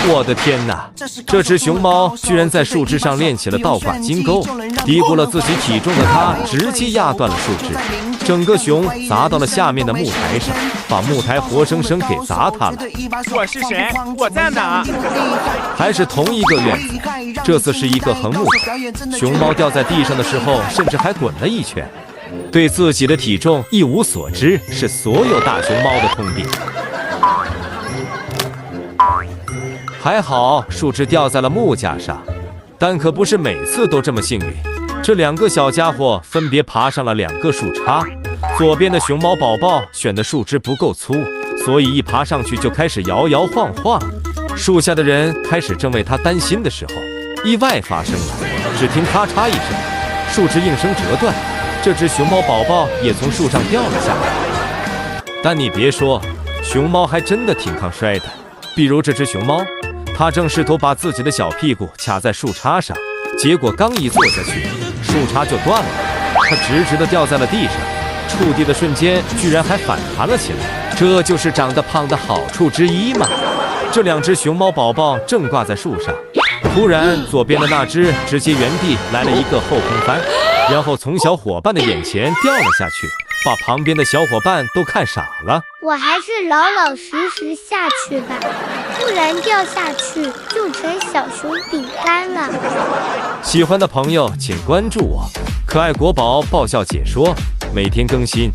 我的天哪！这只熊猫居然在树枝上练起了倒挂金钩，低估了自己体重的它直接压断了树枝，整个熊砸到了下面的木台上，把木台活生生给砸塌了。我是谁？我在哪？还是同一个院子，这次是一个横木台。熊猫掉在地上的时候，甚至还滚了一圈。对自己的体重一无所知，是所有大熊猫的通病。还好树枝掉在了木架上，但可不是每次都这么幸运。这两个小家伙分别爬上了2个树杈。左边的熊猫宝宝选的树枝不够粗，所以一爬上去就开始摇摇晃晃。树下的人开始正为他担心的时候，意外发生了。只听咔嚓一声，树枝应声折断，这只熊猫宝宝也从树上掉了下来。但你别说，熊猫还真的挺抗摔的。比如这只熊猫，它正试图把自己的小屁股卡在树杈上，结果刚一坐下去，树杈就断了，它直直地掉在了地上，触地的瞬间居然还反弹了起来。这就是长得胖的好处之一嘛。这2只熊猫宝宝正挂在树上，突然左边的那只直接原地来了一个后空翻，然后从小伙伴的眼前掉了下去，把旁边的小伙伴都看傻了。我还是老老实实下去吧，不然掉下去就成小熊饼干了。喜欢的朋友请关注我，可爱国宝爆笑解说，每天更新。